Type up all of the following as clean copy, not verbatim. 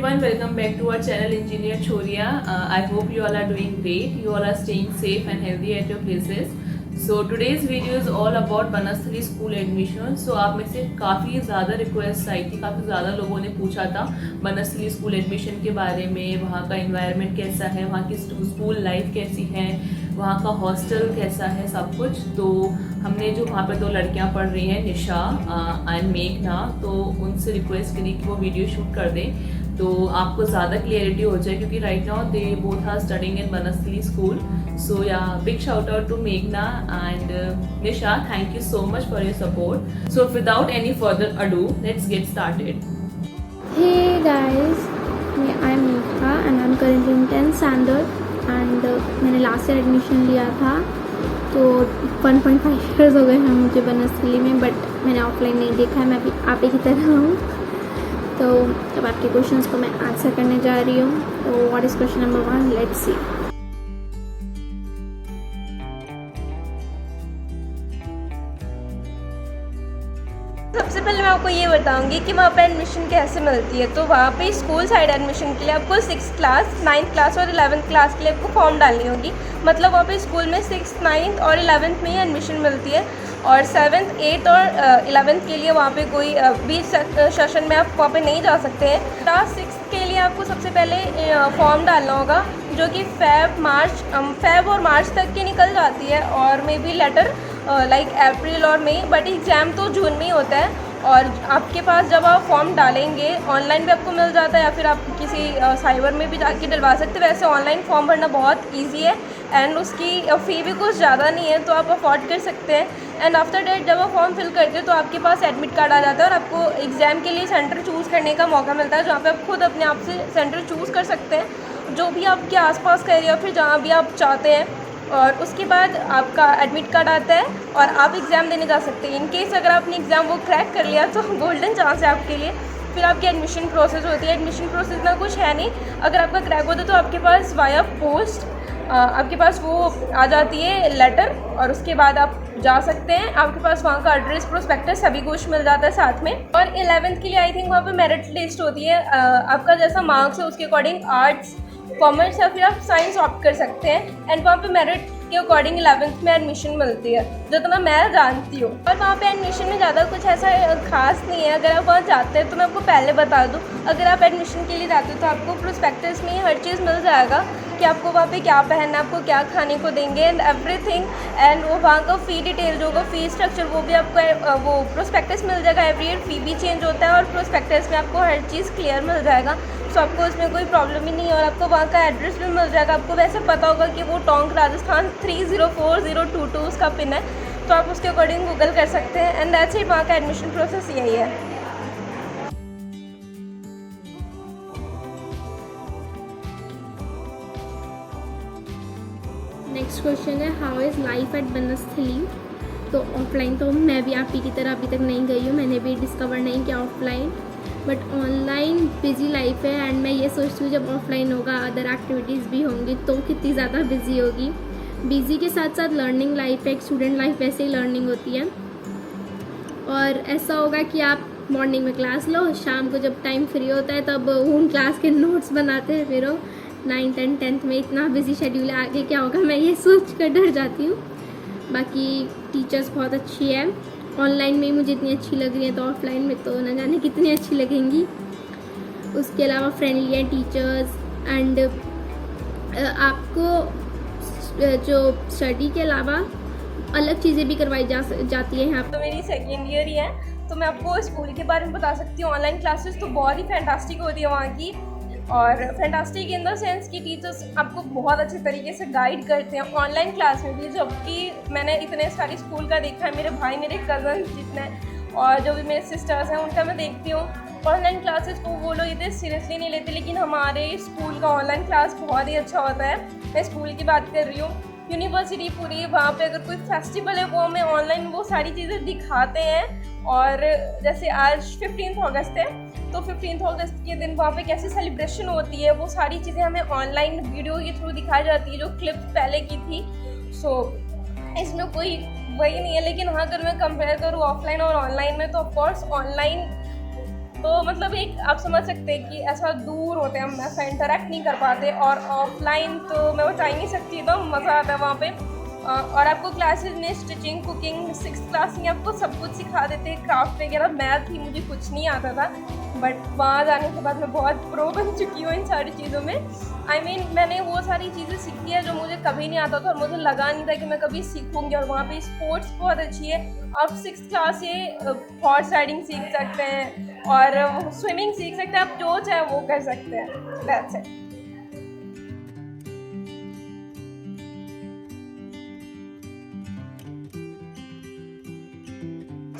everyone, welcome back to our channel Engineer Choria. I hope you all are doing great. You all are staying safe and healthy at your places. So today's video is all about Banasthali school admission. So आप में से काफ़ी ज़्यादा request आई थी, काफ़ी ज़्यादा लोगों ने पूछा था बनस्थली स्कूल एडमिशन के बारे में, वहाँ का इन्वायरमेंट कैसा है, वहाँ की स्कूल लाइफ कैसी है, वहाँ का हॉस्टल कैसा है, सब कुछ। तो हमने जो वहाँ पर 2 लड़कियाँ पढ़ रही हैं, निशा एंड मेघना, तो उनसे रिक्वेस्ट करी कि वो वीडियो शूट कर दें तो आपको ज़्यादा क्लियरिटी हो जाए, क्योंकि right now they both are studying in Banasthali school. So yeah big shout out to मेघना and Nisha. Thank you so much for your support. So without any further ado, let's get started. Hey guys, I'm Megha and I'm currently in 10th standard and मैंने last year admission लिया था तो 1.5 years हो गए हैं मुझे बनस्थली में, but मैंने ऑफलाइन नहीं देखा है. मैं अभी आप ही की तरह हूँ. तो अब आपके क्वेश्चंस को मैं आंसर करने जा रही हूँ. तो what is question number 1? Let's see. सबसे पहले मैं आपको ये बताऊंगी कि वहाँ पे एडमिशन कैसे मिलती है. तो वहाँ पे स्कूल साइड एडमिशन के लिए आपको 6th क्लास, 9th क्लास और 11th क्लास के लिए आपको फॉर्म डालनी होगी. मतलब वहाँ पे स्कूल में 6th, 9th और 11th में ही एडमिशन मिलती है. और 7th, 8th और 11th के लिए वहाँ पे कोई बीच सेशन में आप वहाँ पे नहीं जा सकते हैं. क्लास 6th के लिए आपको सबसे पहले फॉर्म डालना होगा, जो कि फेब और मार्च तक की निकल जाती है. और मे बी लेटर लाइक अप्रैल और मई, बट एग्ज़ाम तो जून में ही होता है. और आपके पास जब आप फॉर्म डालेंगे, ऑनलाइन भी आपको मिल जाता है या फिर आप किसी साइबर में भी जाके डलवा सकते हैं. वैसे ऑनलाइन फॉर्म भरना बहुत इजी है एंड उसकी फ़ी भी कुछ ज़्यादा नहीं है, तो आप अफोर्ड कर सकते हैं. एंड आफ्टर डेट जब आप फॉर्म फिल करते हैं तो आपके पास एडमिट कार्ड आ जाता है और आपको एग्ज़ाम के लिए सेंटर चूज़ करने का मौका मिलता है, जहाँ पे आप खुद अपने आप से सेंटर चूज़ कर सकते हैं, जो भी आपके आसपास का एरिया, फिर जहाँ भी आप चाहते हैं. और उसके बाद आपका एडमिट कार्ड आता है और आप एग्ज़ाम देने जा सकते हैं. इन केस अगर आपने एग्ज़ाम वो क्रैक कर लिया तो गोल्डन चांस है आपके लिए. फिर आपकी एडमिशन प्रोसेस होती है. एडमिशन प्रोसेस ना कुछ है नहीं. अगर आपका क्रैक होता है तो आपके पास वाया पोस्ट आपके पास वो आ जाती है लेटर, और उसके बाद आप जा सकते हैं. आपके पास वहाँ का एड्रेस, प्रोस्पेक्टस सभी कुछ मिल जाता है साथ में. और 11th के लिए आई थिंक वहाँ पे मेरिट लिस्ट होती है. आपका जैसा मार्क्स है उसके अकॉर्डिंग आर्ट्स, कॉमर्स या फिर आप साइंस ऑप्ट कर सकते हैं. एंड वहाँ पे मेरिट के अकॉर्डिंग 11th में एडमिशन मिलती है, जितना मैं जानती हूँ. और वहाँ पे एडमिशन में ज़्यादा कुछ ऐसा खास नहीं है. अगर आप वहाँ जाते हैं तो मैं आपको पहले बता दूँ, अगर आप एडमिशन के लिए जाते हो तो आपको प्रोस्पेक्टस में हर चीज़ मिल जाएगा कि आपको वहाँ पे क्या पहनना है, आपको क्या खाने को देंगे एंड एवरीथिंग. एंड वो वहाँ का फ़ी डिटेल जो होगा, फ़ी स्ट्रक्चर, वो भी आपको वो प्रोस्पेक्टस मिल जाएगा. एवरी ईयर फ़ी भी चेंज होता है और प्रोस्पेक्टस में आपको हर चीज़ क्लियर मिल जाएगा. सो आपको उसमें कोई प्रॉब्लम ही नहीं है. और आपको वहाँ का एड्रेस भी मिल जाएगा. आपको वैसे पता होगा कि वो टोंक राजस्थान 304022 उसका पिन है, तो आप उसके अकॉर्डिंग गूगल कर सकते हैं. And that's it. वहाँ का एडमिशन प्रोसेस यही है. नेक्स्ट क्वेश्चन है, how is life at Banasthali. तो ऑफलाइन तो मैं भी आप ही की तरह अभी तक नहीं गई हूँ, मैंने भी डिस्कवर नहीं किया offline, but online busy life है. एंड मैं ये सोचती हूँ जब ऑफलाइन होगा, अदर एक्टिविटीज़ भी होंगी, तो कितनी ज़्यादा बिजी होगी. बिजी के साथ साथ लर्निंग लाइफ है, एक स्टूडेंट लाइफ वैसे ही लर्निंग होती है. और ऐसा होगा कि आप मॉर्निंग में क्लास लो, शाम को जब टाइम फ्री होता है तब उन क्लास के नोट्स बनाते हैं. फिर 9th एंड 10th में इतना बिजी शेड्यूल है, आगे क्या होगा मैं ये सोच कर डर जाती हूँ. बाकी टीचर्स बहुत अच्छी है. ऑनलाइन में मुझे इतनी अच्छी लग रही है तो ऑफलाइन में तो न जाने कितनी अच्छी लगेंगी. उसके अलावा फ्रेंडली हैं टीचर्स. एंड आपको जो स्टडी के अलावा अलग चीज़ें भी करवाई जाती हैं यहाँ. तो मेरी सेकेंड ईयर ही है, तो मैं आपको स्कूल के बारे में बता सकती हूँ. ऑनलाइन क्लासेस तो बहुत ही फैंटास्टिक होती है वहाँ की. और फैंटास्टिक इन द सेंस कि टीचर्स आपको बहुत अच्छे तरीके से गाइड करते हैं ऑनलाइन क्लास में भी. जबकि मैंने इतने सारे स्कूल का देखा है, मेरे भाई, मेरे कज़न जितने, और जो भी मेरे सिस्टर्स हैं उनका मैं देखती हूँ. ऑनलाइन क्लासेस को वो लोग इतने सीरियसली नहीं लेते, लेकिन हमारे स्कूल का ऑनलाइन क्लास बहुत ही अच्छा होता है. मैं स्कूल की बात कर रही हूँ. यूनिवर्सिटी पूरी, वहाँ पे अगर कोई फेस्टिवल है वो हमें ऑनलाइन वो सारी चीज़ें दिखाते हैं. और जैसे आज 15 अगस्त है, तो 15 अगस्त के दिन वहाँ पे कैसी सेलिब्रेशन होती है, वो सारी चीज़ें हमें ऑनलाइन वीडियो के थ्रू दिखाई जाती है, जो क्लिप्स पहले की थी. सो इसमें कोई वही नहीं है. लेकिन हाँ, अगर मैं कंपेयर करूँ ऑफलाइन और ऑनलाइन में, तो ऑफकोर्स ऑनलाइन तो मतलब एक आप समझ सकते हैं कि ऐसा दूर होते हैं, हम ऐसा इंटरेक्ट नहीं कर पाते। और ऑफलाइन तो मैं बता ही नहीं सकती, एकदम मज़ा आता है वहाँ पे। और आपको क्लासेस में स्टिचिंग, कुकिंग, 6th क्लास में आपको सब कुछ सिखा देते हैं, क्राफ्ट वगैरह। मैथ ही मुझे कुछ नहीं आता था, बट वहाँ जाने के बाद मैं बहुत प्रो बन चुकी हूँ इन सारी चीज़ों में। I mean, मैंने वो सारी चीज़ें सीखी है जो मुझे कभी नहीं आता था और मुझे लगा नहीं था कि मैं कभी सीखूंगी। और वहाँ पे स्पोर्ट्स बहुत अच्छी है, आप 6th क्लास से हॉर्स राइडिंग सीख सकते हैं और स्विमिंग सीख सकते हैं, आप जो चाहे वो कर सकते हैं। That's it.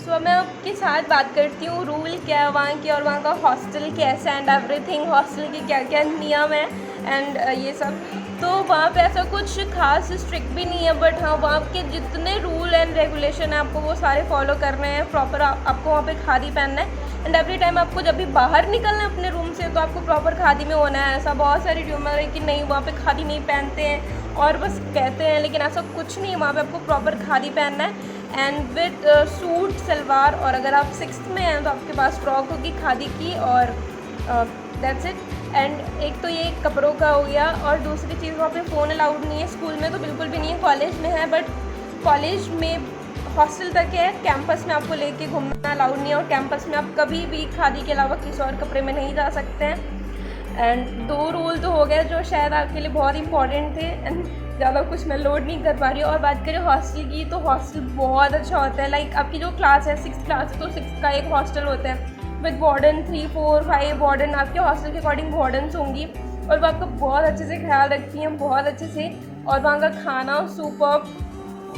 तो मैं आपके साथ बात करती हूँ रूल क्या है वहाँ के और वहाँ का हॉस्टल कैसा है एंड एवरीथिंग, हॉस्टल के क्या क्या नियम है एंड ये सब। तो वहाँ पे ऐसा कुछ खास स्ट्रिक्ट भी नहीं है, बट हाँ वहाँ के जितने रूल एंड रेगुलेशन है आपको वो सारे फॉलो करने हैं। प्रॉपर आपको वहाँ पे खादी पहनना है एंड एवरी टाइम आपको जब भी बाहर निकलना है अपने रूम से तो आपको प्रॉपर खादी में होना है। ऐसा बहुत सारी ट्यूमर है कि नहीं वहाँ पे खादी नहीं पहनते हैं और बस कहते हैं, लेकिन ऐसा कुछ नहीं है। वहाँ पे आपको प्रॉपर खादी पहनना है एंड विद सूट सलवार। और अगर आप 6th में हैं तो आपके पास फ्रॉक होगी खादी की और दैट्स इट। एंड एक तो ये कपड़ों का हो गया और दूसरी चीज़ वहाँ पे फ़ोन अलाउड नहीं है। स्कूल में तो बिल्कुल भी नहीं है, कॉलेज में है, बट कॉलेज में हॉस्टल तक है, कैंपस में आपको लेके घूमना अलाउड नहीं है और कैंपस में आप कभी भी खादी के अलावा किसी और कपड़े में नहीं जा सकते हैं। एंड 2 रूल तो हो गए जो शायद आपके लिए बहुत इंपॉर्टेंट थे एंड ज़्यादा कुछ मैं लोड नहीं कर पा रही हूँ। और बात करें हॉस्टल की तो हॉस्टल बहुत अच्छा होता है। लाइक आपकी जो क्लास है 6th क्लास है तो 6th का एक हॉस्टल होता है विद वार्डन, 3, 4, 5 वार्डन। आपके हॉस्टल के अकॉर्डिंग वार्डन्स होंगी और वो आपका बहुत अच्छे से ख्याल रखती हैं, बहुत अच्छे से। और वहाँ का खाना सुपर्ब,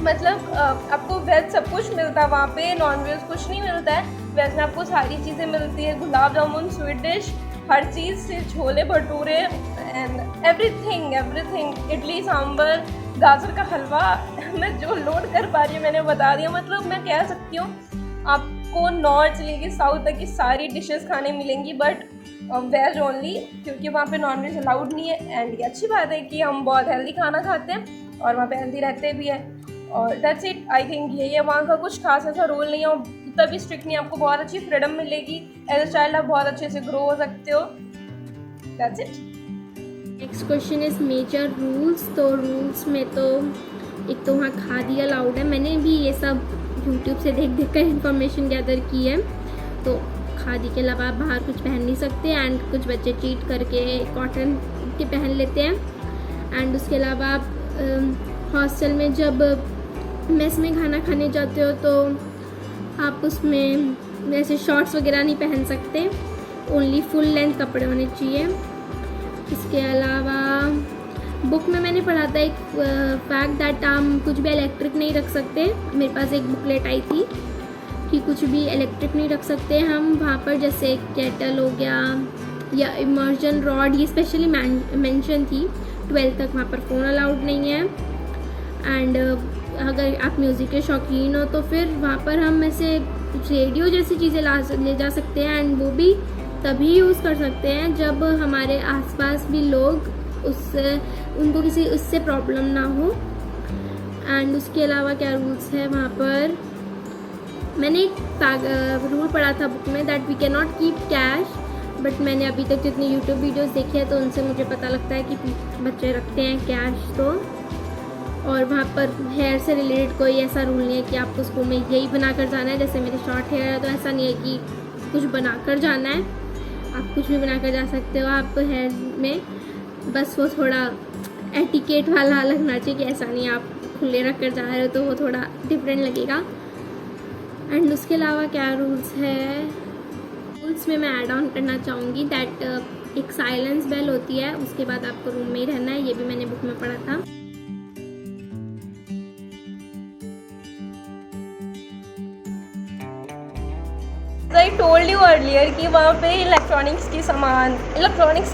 मतलब आपको वेज सब कुछ मिलता है वहाँ पे, नॉन वेज कुछ नहीं मिलता है। वेज में आपको सारी चीज़ें मिलती है, गुलाब जामुन, स्वीट डिश, हर चीज़ से छोले भटूरे एंड एवरीथिंग, इडली सांभर, गाजर का हलवा। मैं जो लोड कर पा रही हूँ मैंने बता दिया। मतलब मैं कह सकती हूँ आपको नॉर्थ से लेके साउथ तक की सारी डिशेस खाने मिलेंगी, बट वेज ओनली, क्योंकि वहाँ पे नॉन वेज अलाउड नहीं है। एंड ये अच्छी बात है कि हम बहुत हेल्दी खाना खाते हैं और वहाँ पे हेल्दी रहते भी है। और दैट्स इट, आई थिंक यही है। वहाँ का कुछ खास ऐसा रूल नहीं है और उतना भी स्ट्रिक्ट नहीं है। आपको बहुत अच्छी फ्रीडम मिलेगी, एज अ चाइल्ड आप बहुत अच्छे से ग्रो हो सकते हो। That's it. Next question is major rules. तो रूल्स में तो एक तो वहाँ खादी अलाउड है, मैंने भी ये सब यूट्यूब से देख कर इन्फॉर्मेशन गैदर की है। तो खादी के अलावा आप बाहर कुछ पहन नहीं सकते एंड कुछ बच्चे चीट करके कॉटन के पहन लेते हैं। एंड उसके अलावा आप हॉस्टल में जब मेस में खाना खाने जाते हो तो आप उसमें वैसे शॉर्ट्स वगैरह नहीं पहन सकते, ओनली फुल लेंथ कपड़े होने चाहिए। इसके अलावा बुक में मैंने पढ़ा था एक फैक्ट दैट हम कुछ भी इलेक्ट्रिक नहीं रख सकते। मेरे पास एक बुकलेट आई थी कि कुछ भी इलेक्ट्रिक नहीं रख सकते हम वहाँ पर, जैसे केटल हो गया या इमर्जन रॉड, ये स्पेशली मेंशन थी। 12th तक वहाँ पर फ़ोन अलाउड नहीं है। एंड अगर आप म्यूज़िक के शौकीन हो तो फिर वहाँ पर हम ऐसे रेडियो जैसी चीज़ें ले जा सकते हैं एंड वो भी तभी यूज़ कर सकते हैं जब हमारे आसपास भी लोग उनको किसी उससे प्रॉब्लम ना हो। एंड उसके अलावा क्या रूल्स है वहाँ पर, मैंने एक रूल पढ़ा था बुक में that we can not keep cash, but मैंने अभी तक जितनी यूट्यूब वीडियोस देखी है तो उनसे मुझे पता लगता है कि बच्चे रखते हैं कैश। तो और वहाँ पर हेयर से रिलेटेड कोई ऐसा रूल नहीं है कि आपको स्कूल में यही बनाकर जाना है। जैसे मेरे शॉर्ट हेयर है तो ऐसा नहीं है कि कुछ बनाकर जाना है, आप कुछ भी बनाकर जा सकते हो। आप हेयर में बस वो थोड़ा एटिकेट वाला लगना चाहिए कि ऐसा नहीं आप खुले रख कर जा रहे हो तो वो थोड़ा डिफरेंट लगेगा। एंड उसके अलावा क्या रूल्स है, रूल्स में मैं ऐड ऑन करना चाहूँगी दैट एक साइलेंस बेल होती है, उसके बाद आपको रूम में ही रहना है। ये भी मैंने बुक में पढ़ा था। आई टोल्ड यू अर्लियर कि वहाँ पे इलेक्ट्रॉनिक्स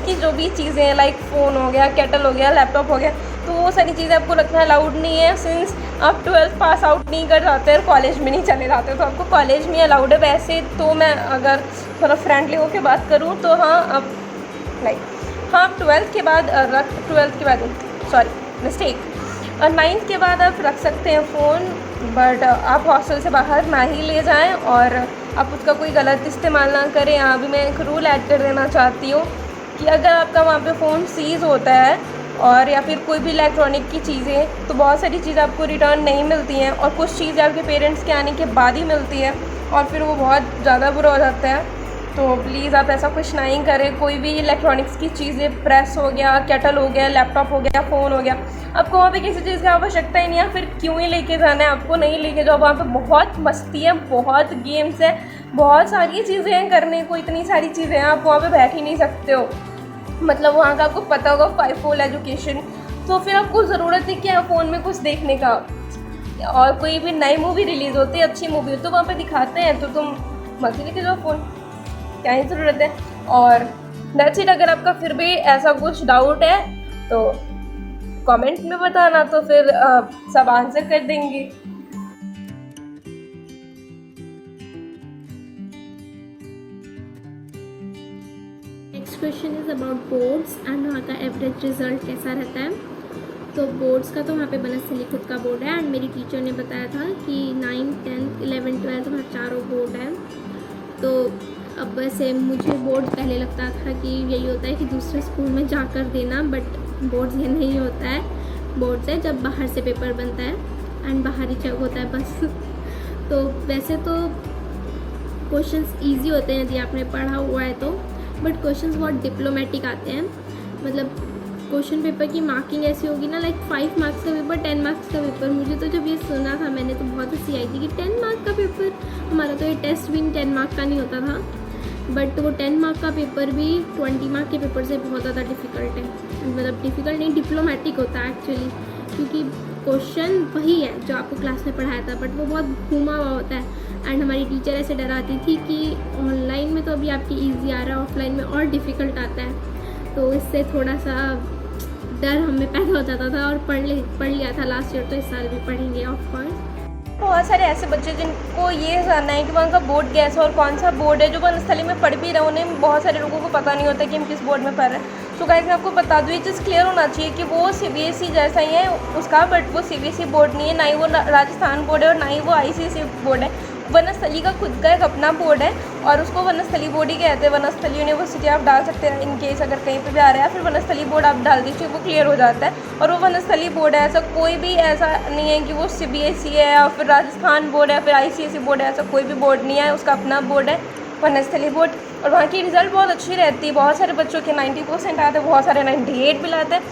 की जो भी चीज़ें हैं, लाइक फ़ोन हो गया, केटल हो गया, लैपटॉप हो गया, तो वो सारी चीज़ें आपको रखना अलाउड नहीं है। सिंस आप 12th पास आउट नहीं कर जाते और कॉलेज में नहीं चले जाते तो आपको कॉलेज में अलाउड है। वैसे तो मैं अगर थोड़ा फ्रेंडली होकर बात करूँ तो हाँ आप 12th के बाद 9th के बाद आप रख सकते हैं फ़ोन। बट आप हॉस्टल से बाहर ना ही ले जाएं और आप उसका कोई गलत इस्तेमाल ना करें। यहाँ भी मैं एक रूल ऐड कर देना चाहती हूँ कि अगर आपका वहाँ पे फ़ोन सीज़ होता है और या फिर कोई भी इलेक्ट्रॉनिक की चीज़ें, तो बहुत सारी चीज़ें आपको रिटर्न नहीं मिलती हैं और कुछ चीज़ें आपके पेरेंट्स के आने के बाद ही मिलती है और फिर वो बहुत ज़्यादा बुरा हो जाता है। तो प्लीज़ आप ऐसा कुछ नहीं करें। कोई भी इलेक्ट्रॉनिक्स की चीज़ें, प्रेस हो गया, केटल हो गया, लैपटॉप हो गया, फ़ोन हो गया, आपको वहाँ पे किसी चीज़ की आवश्यकता ही नहीं है, फिर क्यों ही लेके जाना है। आपको नहीं लेके जाओ, वहाँ पे बहुत मस्ती है, बहुत गेम्स है, बहुत सारी चीज़ें हैं करने को, इतनी सारी चीज़ें हैं, आप वहाँ पे बैठ ही नहीं सकते हो। मतलब वहाँ का आपको पता होगा 5-4 एजुकेशन, तो फिर आपको ज़रूरत है क्या फ़ोन में कुछ देखने का। और कोई भी नई मूवी रिलीज़ होती है, अच्छी मूवी हो तो वहाँ पे दिखाते हैं, तो तुम मत ही लेके जाओ फ़ोन, क्या ही ज़रूरत है। और दैट्स इट। अगर आपका फिर भी ऐसा कुछ डाउट है तो कमेंट में बताना, तो फिर सब आंसर कर देंगे। Next question is about boards and वहाँ का एवरेज रिजल्ट कैसा रहता है। तो बोर्ड्स का तो वहाँ पे बनस्थली खुद का बोर्ड है एंड मेरी टीचर ने बताया था कि 9, 10, 11, 12 वहाँ चारों बोर्ड हैं। तो अब वैसे मुझे बोर्ड पहले लगता था कि यही होता है कि दूसरे स्कूल में जाकर देना, बट बोर्ड्स ये नहीं होता है। बोर्ड्स है जब बाहर से पेपर बनता है एंड बाहरी चेक होता है बस। तो वैसे तो क्वेश्चंस इजी होते हैं यदि आपने पढ़ा हुआ है तो, बट क्वेश्चंस बहुत डिप्लोमेटिक आते हैं। मतलब क्वेश्चन पेपर की मार्किंग ऐसी होगी ना, लाइक 5 मार्क्स का पेपर, 10 मार्क्स का पेपर। मुझे तो जब ये सुना था मैंने तो बहुत हंसी आई थी कि 10 मार्क का पेपर, हमारा तो ये टेस्ट भी 10 मार्क का नहीं होता था, बट वो 10 मार्क का पेपर भी 20 मार्क के पेपर से बहुत ज़्यादा डिफ़िकल्ट है। मतलब डिफ़िकल्ट नहीं, डिप्लोमेटिक होता है एक्चुअली, क्योंकि क्वेश्चन वही है जो आपको क्लास में पढ़ाया था, बट वो बहुत घूमा हुआ होता है। एंड हमारी टीचर ऐसे डराती थी कि ऑनलाइन में तो अभी आपकी ईजी आ रहा है, ऑफलाइन में और डिफ़िकल्ट आता है। तो इससे थोड़ा सा डर हमें पैदा हो जाता था और पढ़ लिया था लास्ट ईयर, तो इस साल भी पढ़ेंगे ऑफकोर्स। बहुत सारे ऐसे बच्चे जिनको ये जानना है कि वहाँ का बोर्ड कैसा और कौन सा बोर्ड है, जो बनस्थली में पढ़ भी रहे, उन्हें बहुत सारे लोगों को पता नहीं होता कि हम किस बोर्ड में पढ़ रहे हैं। तो गाइस मैं आपको बता दूँ, ये चीज़ क्लियर होना चाहिए कि वो CBSE जैसा ही है उसका, बट वो CBSE बोर्ड नहीं है, ना ही वो राजस्थान बोर्ड है और ना ही वो ICSE बोर्ड है। बनस्थली का खुद का एक अपना बोर्ड है और उसको बनस्थली बोर्ड ही कहते हैं। बनस्थली यूनिवर्सिटी आप डाल सकते हैं इन केस अगर कहीं पे भी आ रहा है, फिर बनस्थली बोर्ड आप डाल दीजिए, वो क्लियर हो जाता है। और वो बनस्थली बोर्ड है, ऐसा कोई भी ऐसा नहीं है कि वो CBSE है या फिर राजस्थान बोर्ड है फिर ICSE बोर्ड है, ऐसा कोई भी बोर्ड नहीं है, उसका अपना बोर्ड है बनस्थली बोर्ड। और वहाँ की रिज़ल्ट बहुत अच्छी रहती है, बहुत सारे बच्चों के 90% आते हैं, बहुत सारे 98 भी लाते हैं।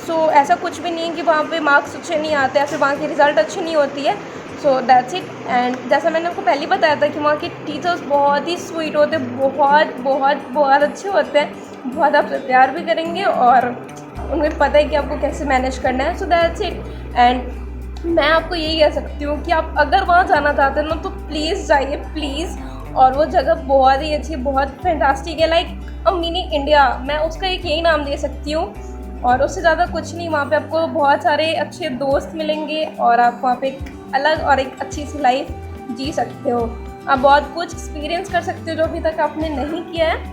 सो ऐसा कुछ भी नहीं है कि वहाँ पे मार्क्स अच्छे नहीं आते या फिर वहाँ की रिज़ल्ट अच्छी नहीं होती है। So that's it. एंड जैसा मैंने आपको पहले बताया था कि वहाँ के टीचर्स बहुत ही स्वीट होते हैं, बहुत बहुत बहुत अच्छे होते हैं, बहुत आपसे प्यार भी करेंगे और उन्हें पता है कि आपको कैसे मैनेज करना है। So that's it. एंड मैं आपको यही कह सकती हूँ कि आप अगर वहाँ जाना चाहते हैं ना तो प्लीज़ जाइए, प्लीज़। और वो जगह बहुत ही अच्छी, बहुत फैंटास्टिक है, लाइक अ मिनी इंडिया, मैं उसका एक यही नाम दे सकती हूँ। और उससे ज़्यादा कुछ नहीं। वहाँ पे आपको बहुत सारे अच्छे दोस्त मिलेंगे और आप वहाँ पे एक अलग और एक अच्छी सी लाइफ जी सकते हो। आप बहुत कुछ एक्सपीरियंस कर सकते हो जो अभी तक आपने नहीं किया है।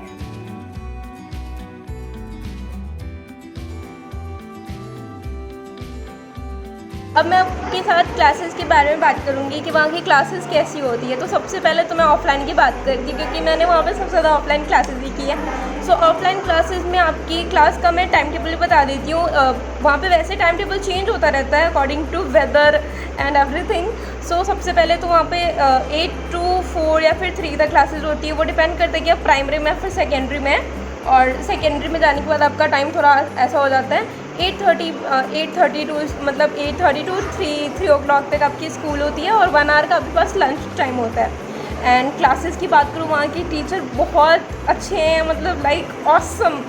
अब मैं आपके साथ क्लासेस के बारे में बात करूँगी कि वहाँ की क्लासेस कैसी होती है। तो सबसे पहले तो मैं ऑफ़लाइन की बात करती हूँ क्योंकि मैंने वहाँ पे सबसे ज़्यादा ऑफ़लाइन क्लासेस ही की है। सो ऑफ़लाइन क्लासेस में आपकी क्लास का मैं टाइम टेबल बता देती हूँ। वहाँ पे वैसे टाइम टेबल चेंज होता रहता है according to weather and everything. So सबसे पहले तो वहाँ पे 8 to 4 या फिर 3 तक क्लासेस होती है। वो डिपेंड करता है कि आप प्राइमरी में या फिर सेकेंडरी में, और सेकेंडरी में जाने के बाद आपका टाइम थोड़ा ऐसा हो जाता है 8:30 टू मतलब 8:30 to 3 o'clock तक आपकी स्कूल होती है और 1 hour का आपके पास लंच टाइम होता है। एंड क्लासेस की बात करूँ, वहाँ की टीचर बहुत अच्छे हैं, मतलब लाइक ऑसम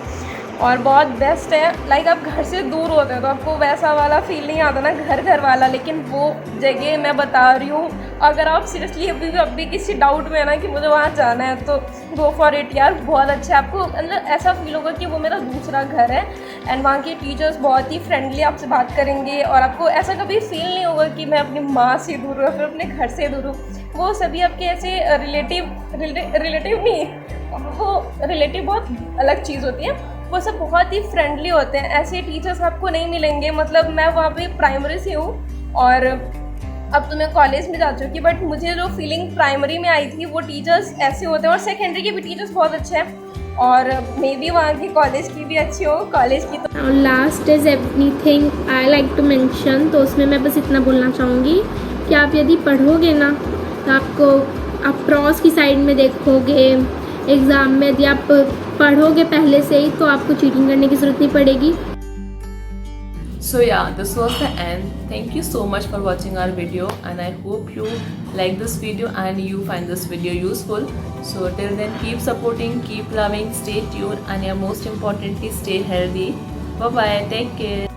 और बहुत बेस्ट है। लाइक आप घर से दूर होते हैं तो आपको वैसा वाला फील नहीं आता ना, घर वाला, लेकिन वो जगह मैं बता रही हूँ, अगर आप सीरियसली अभी किसी डाउट में है ना कि मुझे वहाँ जाना है तो गो फॉर इट यार, बहुत अच्छा है। आपको मतलब ऐसा फील होगा कि वो मेरा दूसरा घर है। एंड वहाँ के टीचर्स बहुत ही फ्रेंडली आपसे बात करेंगे और आपको ऐसा कभी फील नहीं होगा कि मैं अपनी माँ से दूर हूँ या फिर अपने घर से दूर हूँ। वो सभी आपके ऐसे रिलेटिव नहीं, वो रिलेटिव बहुत अलग चीज़ होती है, वो सब बहुत ही फ्रेंडली होते हैं। ऐसे टीचर्स आपको नहीं मिलेंगे। मतलब मैं वहाँ पे प्राइमरी से हूँ और अब तो मैं कॉलेज में जा चुकी, बट मुझे जो फीलिंग प्राइमरी में आई थी वो टीचर्स ऐसे होते हैं, और सेकेंडरी के भी टीचर्स बहुत अच्छे हैं, और मे बी वहाँ की कॉलेज की भी अच्छी हो, कॉलेज की तो। Last is everything I like to mention, तो उसमें मैं बस इतना बोलना चाहूँगी कि आप यदि पढ़ोगे ना तो आपको आप प्रॉस की साइड में देखोगे, एग्ज़ाम में यदि आप पढ़ोगे पहले से ही तो आपको चीटिंग करने की ज़रूरत नहीं पड़ेगी। So yeah, this was the end. Thank you so much for watching our video, and I hope you like this video and you find this video useful. So till then, keep supporting, keep loving, stay tuned, and yeah, most importantly, stay healthy. Bye bye, take care.